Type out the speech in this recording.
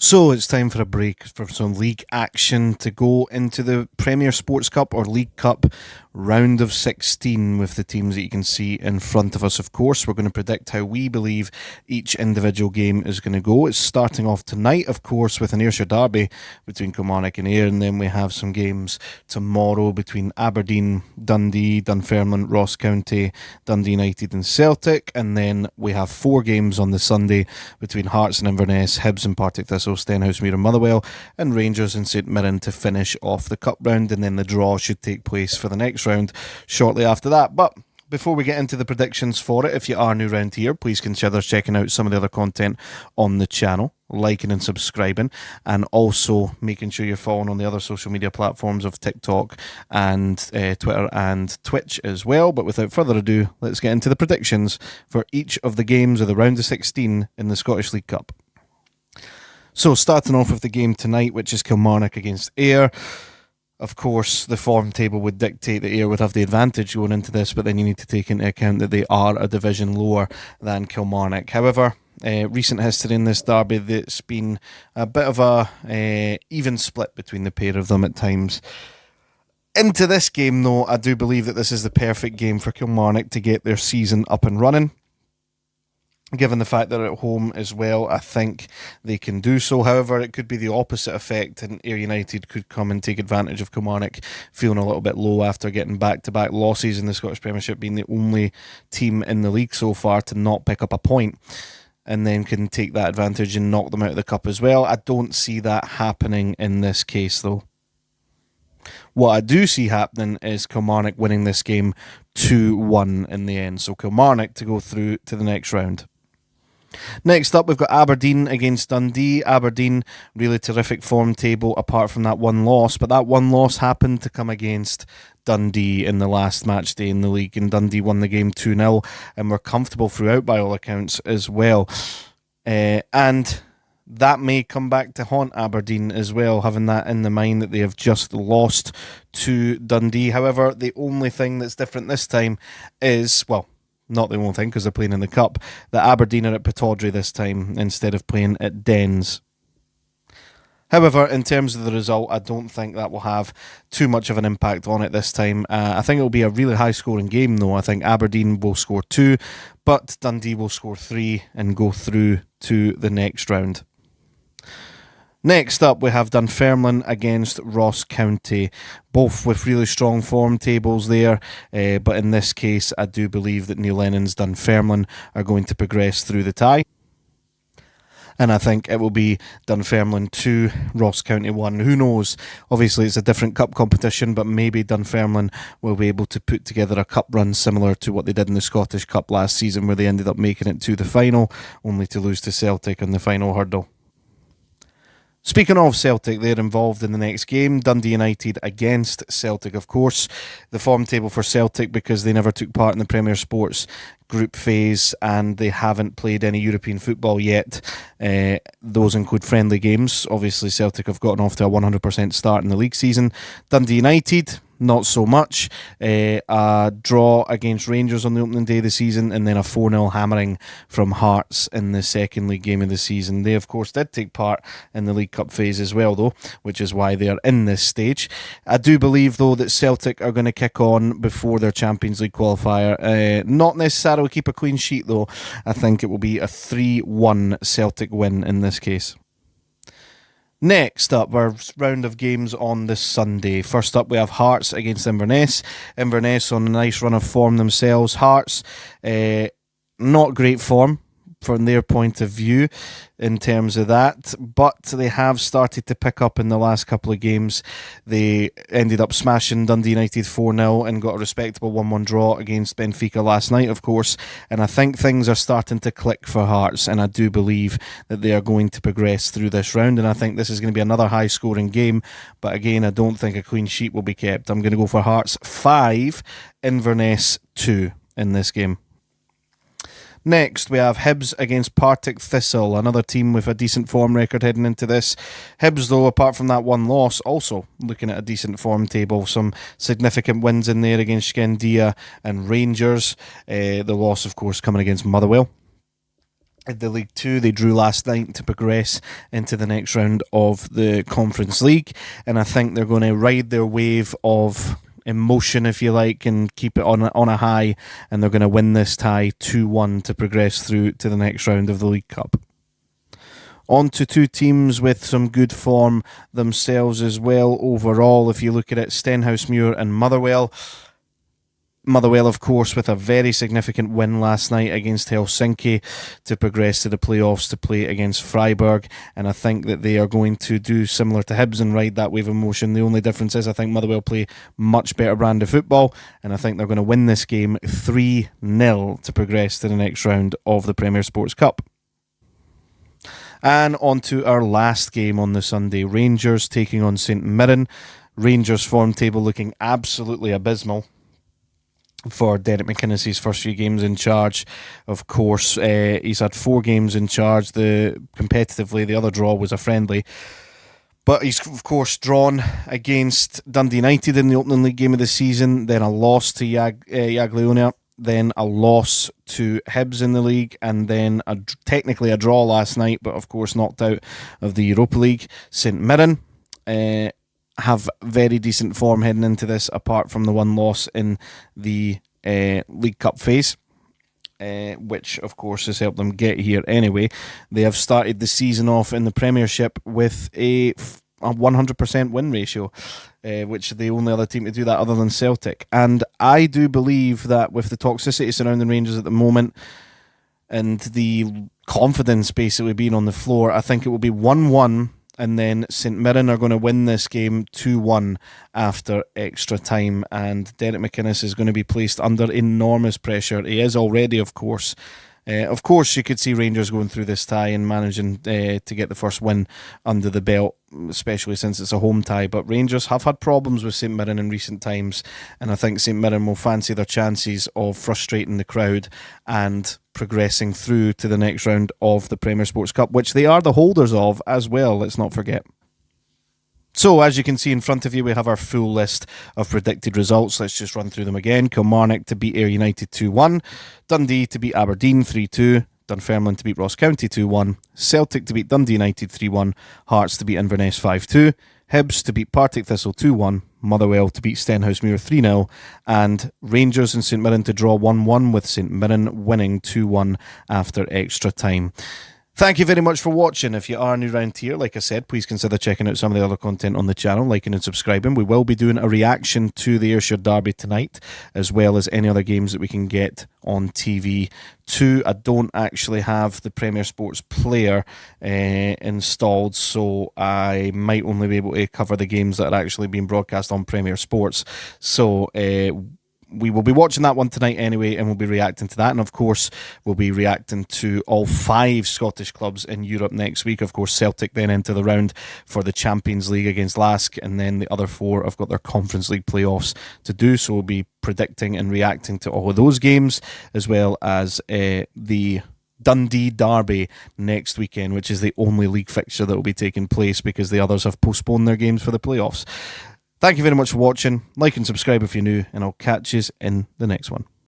So it's time for a break for some league action to go into the Premier Sports Cup or League Cup round of 16 with the teams that you can see in front of us. Of course, we're going to predict how we believe each individual game is going to go. It's starting off tonight, of course, with an Ayrshire derby between Kilmarnock and Ayr, and then we have some games tomorrow between Aberdeen, Dundee, Dunfermline, Ross County, Dundee United and Celtic, and then we have 4 games on the Sunday between Hearts and Inverness, Hibs and Partick, Thistle, Stenhousemuir and Motherwell, and Rangers and St Mirren to finish off the cup round, and then the draw should take place for the next round shortly after that. But before we get into the predictions for it, if you are new around here, please consider checking out some of the other content on the channel, liking and subscribing, and also making sure you're following on the other social media platforms of TikTok and Twitter and Twitch as well. But without further ado, let's get into the predictions for each of the games of the round of 16 in the Scottish League Cup. So starting off with the game tonight, which is Kilmarnock against Ayr. Of course, the form table would dictate that Ayr would have the advantage going into this, but then you need to take into account that they are a division lower than Kilmarnock. However, recent history in this derby, that's been a bit of a even split between the pair of them at times. Into this game, though, I do believe that this is the perfect game for Kilmarnock to get their season up and running. Given the fact that they're at home as well, I think they can do so. However, it could be the opposite effect, and Ayr United could come and take advantage of Kilmarnock feeling a little bit low after getting back-to-back losses in the Scottish Premiership, being the only team in the league so far to not pick up a point, and then can take that advantage and knock them out of the cup as well. I don't see that happening in this case, though. What I do see happening is Kilmarnock winning this game 2-1 in the end. So Kilmarnock to go through to the next round. Next up, we've got Aberdeen against Dundee. Aberdeen, really terrific form table apart from that one loss, but that one loss happened to come against Dundee in the last match day in the league, and Dundee won the game 2-0 and were comfortable throughout by all accounts as well. And that may come back to haunt Aberdeen as well, having that in the mind that they have just lost to Dundee. However, the only thing that's different this time is, well, not the only thing because they're playing in the Cup, that Aberdeen are at Pittodrie this time instead of playing at Dens. However, in terms of the result, I don't think that will have too much of an impact on it this time. I think it will be a really high-scoring game, though. I think Aberdeen will score 2, but Dundee will score 3 and go through to the next round. Next up, we have Dunfermline against Ross County, both with really strong form tables there, but in this case, I do believe that Neil Lennon's Dunfermline are going to progress through the tie. And I think it will be Dunfermline 2, Ross County 1. Who knows? Obviously, it's a different cup competition, but maybe Dunfermline will be able to put together a cup run similar to what they did in the Scottish Cup last season, where they ended up making it to the final, only to lose to Celtic on the final hurdle. Speaking of Celtic, they're involved in the next game, Dundee United against Celtic, of course. The form table for Celtic, because they never took part in the Premier Sports group phase and they haven't played any European football yet. Those include friendly games. Obviously, Celtic have gotten off to a 100% start in the league season. Dundee United, not so much. A draw against Rangers on the opening day of the season, and then a 4-0 hammering from Hearts in the second league game of the season. They, of course, did take part in the League Cup phase as well, though, which is why they are in this stage. I do believe, though, that Celtic are going to kick on before their Champions League qualifier. Not necessarily keep a clean sheet, though. I think it will be a 3-1 Celtic win in this case. Next up, our round of games on this Sunday. First up, we have Hearts against Inverness. Inverness on a nice run of form themselves. Hearts, not great form from their point of view in terms of that, but they have started to pick up in the last couple of games. They ended up smashing Dundee United 4-0 and got a respectable 1-1 draw against Benfica last night, of course, and I think things are starting to click for Hearts, and I do believe that they are going to progress through this round, and I think this is going to be another high-scoring game, but again, I don't think a clean sheet will be kept. I'm going to go for Hearts 5, Inverness 2 in this game. Next, we have Hibs against Partick Thistle, another team with a decent form record heading into this. Hibs, though, apart from that one loss, also looking at a decent form table. Some significant wins in there against Skendia and Rangers. The loss, of course, coming against Motherwell. in the League Two. They drew last night to progress into the next round of the Conference League, and I think they're going to ride their wave of emotion, if you like, and keep it on a high, and they're going to win this tie 2-1 to progress through to the next round of the League Cup. On to two teams with some good form themselves as well overall. If you look at it, Stenhousemuir and Motherwell. Motherwell, of course, with a very significant win last night against Helsinki to progress to the playoffs to play against Freiburg. And I think that they are going to do similar to Hibs and ride that wave of emotion. The only difference is I think Motherwell play much better brand of football, and I think they're going to win this game 3-0 to progress to the next round of the Premier Sports Cup. And on to our last game on the Sunday. Rangers taking on St Mirren. Rangers form table looking absolutely abysmal for Derek McInnes's first few games in charge. Of course, he's had 4 games in charge. Competitively, the other draw was a friendly. But he's, of course, drawn against Dundee United in the opening league game of the season, then a loss to Jagiellonia, then a loss to Hibs in the league, and then technically a draw last night, but of course knocked out of the Europa League. St Mirren have very decent form heading into this, apart from the one loss in the League Cup phase, which of course has helped them get here anyway. They have started the season off in the Premiership with a 100% win ratio, which are the only other team to do that other than Celtic. And I do believe that with the toxicity surrounding Rangers at the moment and the confidence basically being on the floor, I think it will be 1-1, and then St Mirren are going to win this game 2-1 after extra time, and Derek McInnes is going to be placed under enormous pressure. He is already, of course. Of course, you could see Rangers going through this tie and managing to get the first win under the belt, especially since it's a home tie. But Rangers have had problems with St Mirren in recent times, and I think St Mirren will fancy their chances of frustrating the crowd and progressing through to the next round of the Premier Sports Cup, which they are the holders of as well, let's not forget. So, as you can see in front of you, we have our full list of predicted results. Let's just run through them again. Kilmarnock to beat Ayr United 2-1. Dundee to beat Aberdeen 3-2. Dunfermline to beat Ross County 2-1. Celtic to beat Dundee United 3-1. Hearts to beat Inverness 5-2. Hibs to beat Partick Thistle 2-1. Motherwell to beat Stenhousemuir 3-0. And Rangers and St Mirren to draw 1-1, with St Mirren winning 2-1 after extra time. Thank you very much for watching. If you are new around here, like I said, please consider checking out some of the other content on the channel, liking and subscribing. We will be doing a reaction to the Ayrshire Derby tonight, as well as any other games that we can get on TV too. I don't actually have the Premier Sports Player installed, so I might only be able to cover the games that are actually being broadcast on Premier Sports. So we will be watching that one tonight anyway, and we'll be reacting to that. And of course, we'll be reacting to all 5 Scottish clubs in Europe next week. Of course, Celtic then enter the round for the Champions League against Lask, and then the other 4 have got their Conference League playoffs to do. So we'll be predicting and reacting to all of those games, as well as the Dundee Derby next weekend, which is the only league fixture that will be taking place because the others have postponed their games for the playoffs. Thank you very much for watching. Like and subscribe if you're new, and I'll catch you in the next one.